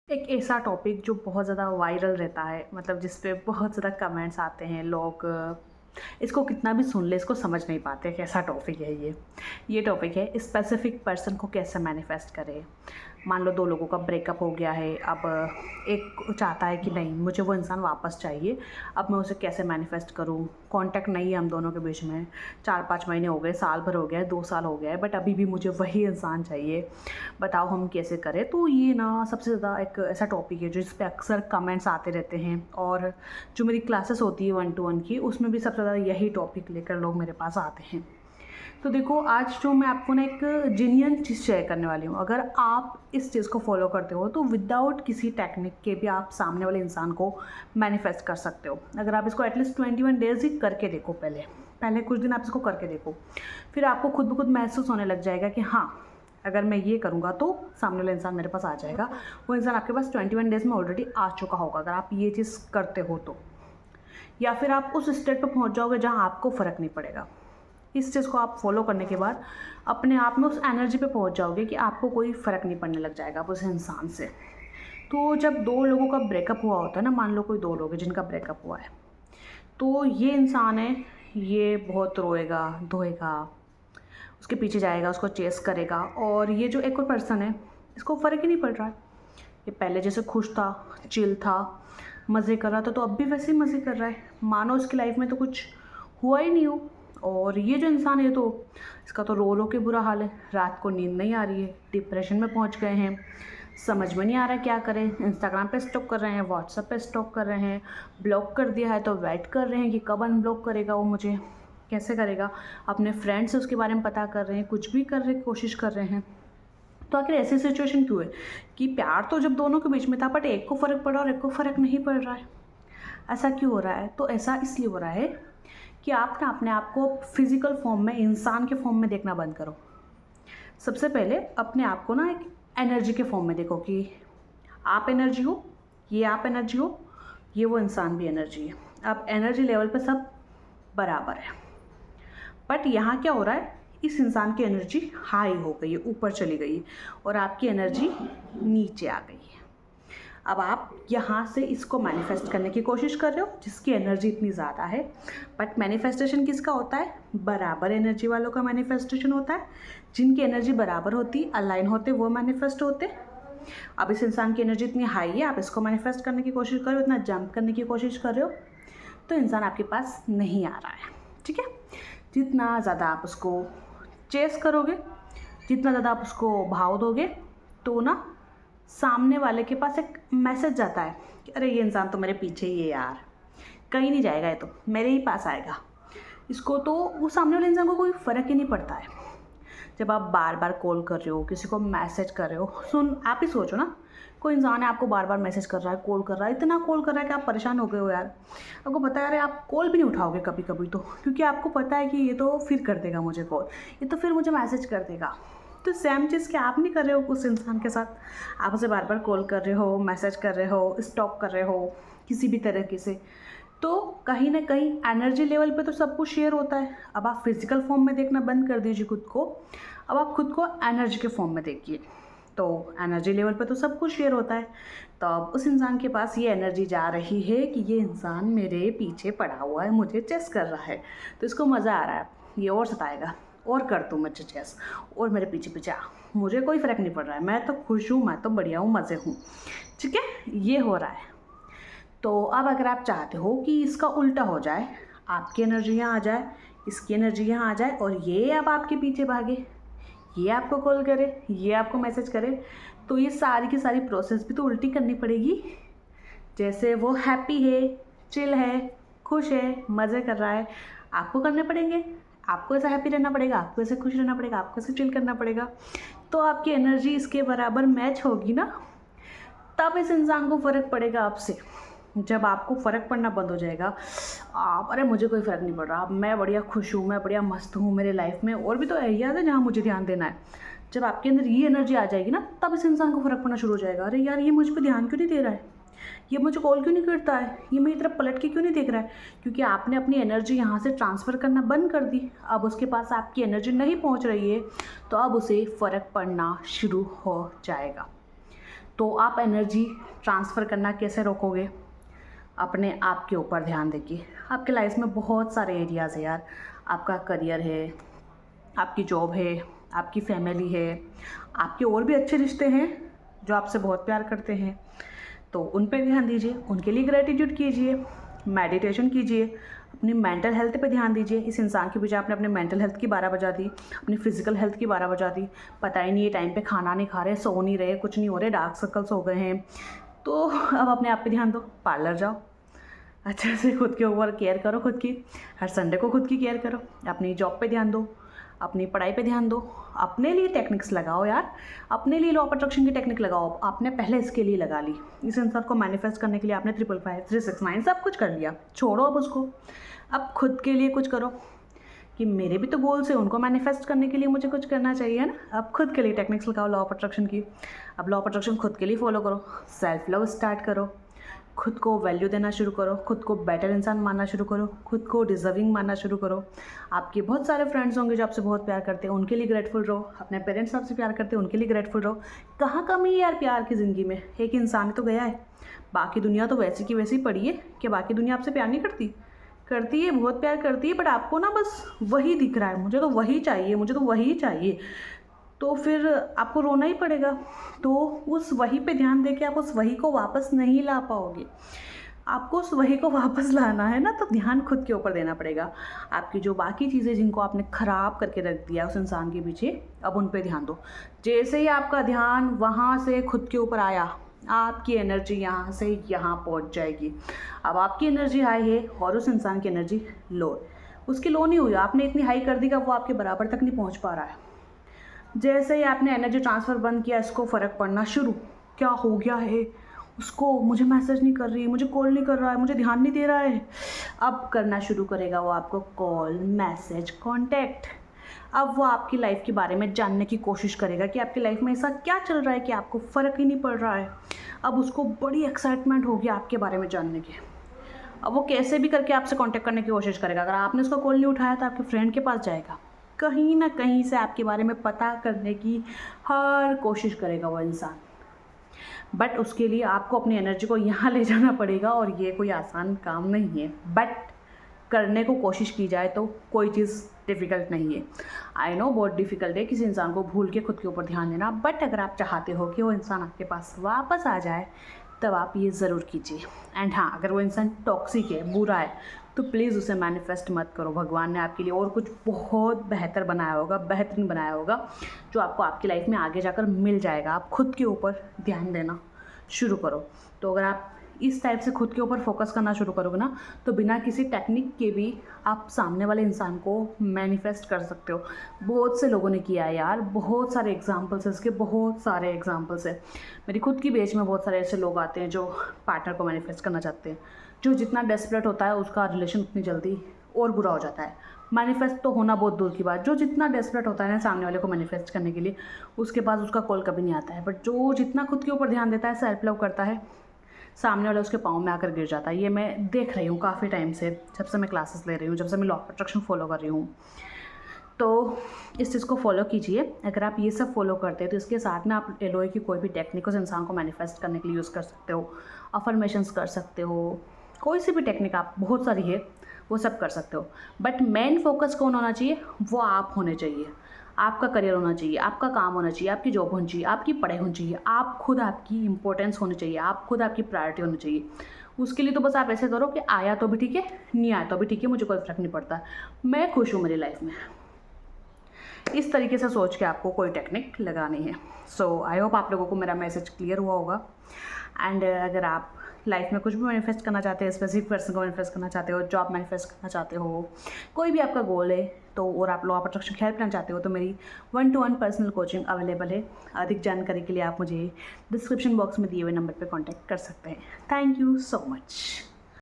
एक ऐसा टॉपिक जो बहुत ज़्यादा वायरल रहता है, मतलब जिस पे बहुत ज़्यादा कमेंट्स आते हैं। लोग इसको कितना भी सुन ले इसको समझ नहीं पाते कैसा टॉपिक है ये टॉपिक है स्पेसिफिक पर्सन को कैसे मैनिफेस्ट करें। मान लो दो लोगों का ब्रेकअप हो गया है, अब एक चाहता है कि नहीं मुझे वो इंसान वापस चाहिए, अब मैं उसे कैसे मैनिफेस्ट करूँ। कांटेक्ट नहीं है हम दोनों के बीच में, 4-5 महीने हो गए, साल भर हो गया है, 2 साल हो गया है, बट अभी भी मुझे वही इंसान चाहिए। बताओ हम कैसे करें। तो ये ना सबसे ज़्यादा एक ऐसा टॉपिक है जो इस पर अक्सर कमेंट्स आते रहते हैं, और जो मेरी क्लासेस होती है 1-to-1 की, उसमें भी सबसे ज़्यादा यही टॉपिक लेकर लोग मेरे पास आते हैं। तो देखो, आज जो मैं आपको ना एक जेन्युइन चीज़ शेयर करने वाली हूँ। अगर आप इस चीज़ को फॉलो करते हो तो विदाउट किसी टेक्निक के भी आप सामने वाले इंसान को मैनिफेस्ट कर सकते हो। अगर आप इसको एटलीस्ट 21 डेज़ ही करके देखो, पहले कुछ दिन आप इसको करके देखो, फिर आपको खुद ब खुद महसूस होने लग जाएगा कि हाँ, अगर मैं ये करूँगा तो सामने वाला इंसान मेरे पास आ जाएगा। वो इंसान आपके पास 21 डेज़ में ऑलरेडी आ चुका होगा, अगर आप ये चीज़ करते हो तो। या फिर आप उस स्टेट पर पहुँच जाओगे जहाँ आपको फ़र्क नहीं पड़ेगा। इस चीज़ को आप फॉलो करने के बाद अपने आप में उस एनर्जी पे पहुंच जाओगे कि आपको कोई फ़र्क नहीं पड़ने लग जाएगा आप उस इंसान से। तो जब दो लोगों का ब्रेकअप हुआ होता है ना, मान लो कोई दो लोग हैं जिनका ब्रेकअप हुआ है, तो ये इंसान है, ये बहुत रोएगा धोएगा, उसके पीछे जाएगा, उसको चेस करेगा। और ये जो एक और पर्सन है, इसको फ़र्क ही नहीं पड़ रहा है। ये पहले जैसे खुश था, चिल था, मज़े कर रहा था, तो अब भी वैसे ही मज़े कर रहा है, मानो उसकी लाइफ में तो कुछ हुआ ही नहीं हो। और ये जो इंसान है, तो इसका तो रो रो के बुरा हाल है, रात को नींद नहीं आ रही है, डिप्रेशन में पहुंच गए हैं, समझ में नहीं आ रहा क्या करें। इंस्टाग्राम पे स्टॉक कर रहे हैं, व्हाट्सएप पे स्टॉक कर रहे हैं, ब्लॉक कर दिया है तो वेट कर रहे हैं कि कब अनब्लॉक करेगा वो मुझे, कैसे करेगा। अपने फ्रेंड्स से उसके बारे में पता कर रहे हैं, कुछ भी कर रहे, कोशिश कर रहे हैं। तो आखिर ऐसी सिचुएशन क्यों है कि प्यार तो जब दोनों के बीच में था, बट एक को फ़र्क पड़ा और एक को फ़र्क नहीं पड़ रहा है। ऐसा क्यों हो रहा है? तो ऐसा इसलिए हो रहा है कि आप ना अपने आप को फिज़िकल फॉर्म में, इंसान के फॉर्म में देखना बंद करो। सबसे पहले अपने आप को ना एक एनर्जी के फॉर्म में देखो कि आप एनर्जी हो, ये आप एनर्जी हो, ये वो इंसान भी एनर्जी है। अब एनर्जी लेवल पे सब बराबर है, बट यहाँ क्या हो रहा है, इस इंसान की एनर्जी हाई हो गई है, ऊपर चली गई है, और आपकी एनर्जी नीचे आ गई है। अब आप यहाँ से इसको मैनिफेस्ट करने की कोशिश कर रहे हो जिसकी एनर्जी इतनी ज़्यादा है, बट मैनिफेस्टेशन किसका होता है? बराबर एनर्जी वालों का मैनिफेस्टेशन होता है। जिनकी एनर्जी बराबर होती, अलाइन होते, वो मैनिफेस्ट होते। अब इस इंसान की एनर्जी इतनी हाई है, आप इसको मैनिफेस्ट करने की कोशिश कर रहे हो, इतना जंप करने की कोशिश कर रहे हो, तो इंसान आपके पास नहीं आ रहा है। ठीक है, जितना ज़्यादा आप उसको चेस करोगे, जितना ज़्यादा आप उसको भाव दोगे, तो ना सामने वाले के पास एक मैसेज जाता है कि अरे ये इंसान तो मेरे पीछे ही है यार, कहीं नहीं जाएगा, ये तो मेरे ही पास आएगा। इसको तो वो सामने वाले इंसान को कोई फ़र्क ही नहीं पड़ता है। जब आप बार बार कॉल कर रहे हो, किसी को मैसेज कर रहे हो, आप ही सोचो ना, कोई इंसान है आपको बार बार मैसेज कर रहा है, कॉल कर रहा है, इतना कॉल कर रहा है कि आप परेशान हो गए हो यार। आपको पता है, अरे आप कॉल भी नहीं उठाओगे कभी कभी तो, क्योंकि आपको पता है कि ये तो फिर कर देगा मुझे कॉल, ये तो फिर मुझे मैसेज कर देगा। तो सेम चीज़ क्या आप नहीं कर रहे हो उस इंसान के साथ? आप उसे बार बार कॉल कर रहे हो, मैसेज कर रहे हो, स्टॉक कर रहे हो किसी भी तरीके से, तो कहीं ना कहीं एनर्जी लेवल पे तो सब कुछ शेयर होता है। अब आप फिजिकल फॉर्म में देखना बंद कर दीजिए खुद को, अब आप खुद को एनर्जी के फॉर्म में देखिए। तो एनर्जी लेवल पे तो सब कुछ शेयर होता है। तो अब उस इंसान के पास ये एनर्जी जा रही है कि ये इंसान मेरे पीछे पड़ा हुआ है, मुझे चेस कर रहा है, तो इसको मज़ा आ रहा है, ये और सताएगा, और कर तू मुझे चेस, और मेरे पीछे पीछे आ, मुझे कोई फ़र्क नहीं पड़ रहा है, मैं तो खुश हूँ, मैं तो बढ़िया हूँ, मज़े हूँ। ठीक है, ये हो रहा है। तो अब अगर आप चाहते हो कि इसका उल्टा हो जाए, आपकी एनर्जी यहाँ आ जाए, इसकी एनर्जी यहाँ आ जाए, और ये अब आपके पीछे भागे, ये आपको कॉल करे, ये आपको मैसेज करे, तो ये सारी की सारी प्रोसेस भी तो उल्टी करनी पड़ेगी। जैसे वो हैप्पी है, चिल है, खुश है, मज़े कर रहा है, आपको करने पड़ेंगे। आपको ऐसा हैप्पी रहना पड़ेगा, आपको ऐसे खुश रहना पड़ेगा, आपको ऐसे चिल करना पड़ेगा। तो आपकी एनर्जी इसके बराबर मैच होगी ना, तब इस इंसान को फ़र्क पड़ेगा आपसे। जब आपको फ़र्क पड़ना बंद हो जाएगा, आप अरे मुझे कोई फ़र्क नहीं पड़ रहा, मैं बढ़िया खुश हूँ, मैं बढ़िया मस्त हूँ, मेरे लाइफ में और भी तो एरियाज़ है जहाँ मुझे ध्यान देना है। जब आपके अंदर ये एनर्जी आ जाएगी ना, तब इस इंसान को फ़र्क पड़ना शुरू हो जाएगा। अरे यार, ये मुझ पर ध्यान क्यों नहीं दे रहा है, ये मुझे कॉल क्यों नहीं करता है, ये मेरी तरफ पलट के क्यों नहीं देख रहा है? क्योंकि आपने अपनी एनर्जी यहाँ से ट्रांसफ़र करना बंद कर दी। अब उसके पास आपकी एनर्जी नहीं पहुँच रही है, तो अब उसे फ़र्क पड़ना शुरू हो जाएगा। तो आप एनर्जी ट्रांसफ़र करना कैसे रोकोगे? अपने आप के ऊपर ध्यान देके। आपके लाइफ में बहुत सारे एरियाज़ है यार, आपका करियर है, आपकी जॉब है, आपकी फैमिली है, आपके और भी अच्छे रिश्ते हैं जो आपसे बहुत प्यार करते हैं, तो उन पे ध्यान दीजिए, उनके लिए ग्रैटिट्यूड कीजिए, मेडिटेशन कीजिए, अपनी मेंटल हेल्थ पे ध्यान दीजिए। इस इंसान के पीछे आपने अपने मेंटल हेल्थ की 12 बजा दी, अपनी फिजिकल हेल्थ की 12 बजा दी, पता ही नहीं ये टाइम पे खाना नहीं खा रहे, सो नहीं रहे, कुछ नहीं हो रहे, डार्क सर्कल्स हो गए हैं, तो अब अपने आप पे ध्यान दो, पार्लर जाओ, अच्छे से खुद के ऊपर केयर करो, खुद की हर संडे को खुद की केयर करो, अपनी जॉब पे ध्यान दो, अपनी पढ़ाई पे ध्यान दो, अपने लिए टेक्निक्स लगाओ यार, अपने लिए लॉ ऑफ अट्रैक्शन की टेक्निक लगाओ। आपने पहले इसके लिए लगा ली, इस इंसान को मैनिफेस्ट करने के लिए आपने 555 369 सब कुछ कर लिया, छोड़ो अब उसको। अब खुद के लिए कुछ करो कि मेरे भी तो गोल्स है, उनको मैनिफेस्ट करने के लिए मुझे कुछ करना चाहिए ना। अब खुद के लिए टेक्निक्स लगाओ लॉ ऑफ अट्रैक्शन की। अब लॉ ऑफ अट्रैक्शन खुद के लिए फॉलो करो, सेल्फ लव स्टार्ट करो, खुद को वैल्यू देना शुरू करो, खुद को बेटर इंसान मानना शुरू करो, खुद को डिजर्विंग मानना शुरू करो। आपके बहुत सारे फ्रेंड्स होंगे जो आपसे बहुत प्यार करते हैं, उनके लिए ग्रेटफुल रहो। अपने पेरेंट्स आपसे प्यार करते हैं, उनके लिए ग्रेटफुल रहो। कहाँ कमी है यार प्यार की ज़िंदगी में? एक इंसान तो गया है, बाकी दुनिया तो वैसी की वैसी पड़ी है कि बाकी दुनिया आपसे प्यार नहीं करती, करती है, बहुत प्यार करती है, बट आपको ना बस वही दिख रहा है, मुझे तो वही चाहिए, मुझे तो वही चाहिए, तो फिर आपको रोना ही पड़ेगा। तो उस वही पे ध्यान दे के आप उस वही को वापस नहीं ला पाओगे। आपको उस वही को वापस लाना है ना, तो ध्यान खुद के ऊपर देना पड़ेगा। आपकी जो बाकी चीज़ें जिनको आपने ख़राब करके रख दिया उस इंसान के पीछे, अब उन पे ध्यान दो। जैसे ही आपका ध्यान वहाँ से खुद के ऊपर आया, आपकी एनर्जी यहाँ से यहाँ पहुँच जाएगी। अब आपकी एनर्जी हाई है और उस इंसान की एनर्जी लो है। उसकी लो नहीं हुई, आपने इतनी हाई कर दी कि वो आपके बराबर तक नहीं पहुँच पा रहा है। जैसे ही आपने एनर्जी ट्रांसफ़र बंद किया, इसको फ़र्क पड़ना शुरू, क्या हो गया है उसको, मुझे मैसेज नहीं कर रही है, मुझे कॉल नहीं कर रहा है, मुझे ध्यान नहीं दे रहा है। अब करना शुरू करेगा वो आपको कॉल, मैसेज, कांटेक्ट। अब वो आपकी लाइफ के बारे में जानने की कोशिश करेगा कि आपकी लाइफ में ऐसा क्या चल रहा है कि आपको फ़र्क ही नहीं पड़ रहा है। अब उसको बड़ी एक्साइटमेंट होगी आपके बारे में जानने की। अब वो कैसे भी करके आपसे कांटेक्ट करने की कोशिश करेगा। अगर आपने उसका कॉल नहीं उठाया तो आपके फ्रेंड के पास जाएगा, कहीं ना कहीं से आपके बारे में पता करने की हर कोशिश करेगा वो इंसान। बट उसके लिए आपको अपनी एनर्जी को यहाँ ले जाना पड़ेगा और ये कोई आसान काम नहीं है। बट करने को कोशिश की जाए तो कोई चीज़ डिफ़िकल्ट नहीं है। आई नो बहुत डिफ़िकल्ट है किसी इंसान को भूल के खुद के ऊपर ध्यान देना, बट अगर आप चाहते हो कि वो इंसान आपके पास वापस आ जाए तब आप ये ज़रूर कीजिए। एंड हाँ, अगर वो इंसान टॉक्सिक है, बुरा है, तो प्लीज़ उसे मैनिफेस्ट मत करो। भगवान ने आपके लिए और कुछ बहुत बेहतर बनाया होगा, बेहतरीन बनाया होगा, जो आपको आपकी लाइफ में आगे जाकर मिल जाएगा। आप खुद के ऊपर ध्यान देना शुरू करो। तो अगर आप इस टाइप से खुद के ऊपर फोकस करना शुरू करोगे ना, तो बिना किसी टेक्निक के भी आप सामने वाले इंसान को मैनिफेस्ट कर सकते हो। बहुत से लोगों ने किया है यार, बहुत सारे एग्जांपल्स है इसके, बहुत सारे एग्जांपल्स है। मेरी खुद की बेच में बहुत सारे ऐसे लोग आते हैं जो पार्टनर को मैनिफेस्ट करना चाहते हैं। जो जितना डेस्परेट होता है उसका रिलेशन उतनी जल्दी और बुरा हो जाता है। मैनिफेस्ट तो होना बहुत दूर की बात, जो जितना डेस्परेट होता है ना सामने वाले को मैनिफेस्ट करने के लिए, उसके पास उसका कॉल कभी नहीं आता है। बट जो जितना खुद के ऊपर ध्यान देता है, सेल्फ लव करता है, सामने वाला उसके पाँव में आकर गिर जाता है। ये मैं देख रही हूँ काफ़ी टाइम से, जब से मैं क्लासेस ले रही हूँ, जब से मैं लॉ ऑफ अट्रैक्शन फॉलो कर रही हूँ। तो इस चीज़ को फॉलो कीजिए। अगर आप ये सब फॉलो करते हैं तो इसके साथ में आप एलोए की कोई भी टेक्निक उस इंसान को मैनिफेस्ट करने के लिए यूज़ कर सकते हो, अफर्मेशंस कर सकते हो, कोई सी भी टेक्निक आप, बहुत सारी है, वो सब कर सकते हो। बट मेन फोकस कौन होना चाहिए? वो आप होने चाहिए। आपका करियर होना चाहिए, आपका काम होना चाहिए, आपकी जॉब होनी चाहिए, आपकी पढ़ाई होनी चाहिए, आप खुद आपकी इंपॉर्टेंस होनी चाहिए, आप खुद आपकी प्रायोरिटी होनी चाहिए। उसके लिए तो बस आप ऐसे करो कि आया तो भी ठीक है, नहीं आया तो भी ठीक है, मुझे कोई फ़र्क नहीं पड़ता, मैं खुश हूँ मेरी लाइफ में। इस तरीके से सोच के आपको कोई टेक्निक लगानी है। सो आई होप आप लोगों को मेरा मैसेज क्लियर हुआ होगा। एंड अगर आप लाइफ में कुछ भी मैनिफेस्ट करना चाहते हैं, स्पेसिफिक पर्सन को मैनिफेस्ट करना चाहते हो, जॉब मैनिफेस्ट करना चाहते हो, कोई भी आपका गोल है तो, और आप लॉ ऑफ अट्रैक्शन की हेल्प लेना चाहते हो, तो मेरी 1-to-1 पर्सनल कोचिंग अवेलेबल है। अधिक जानकारी के लिए आप मुझे डिस्क्रिप्शन बॉक्स में दिए हुए नंबर पर कॉन्टैक्ट कर सकते हैं। Thank you so much.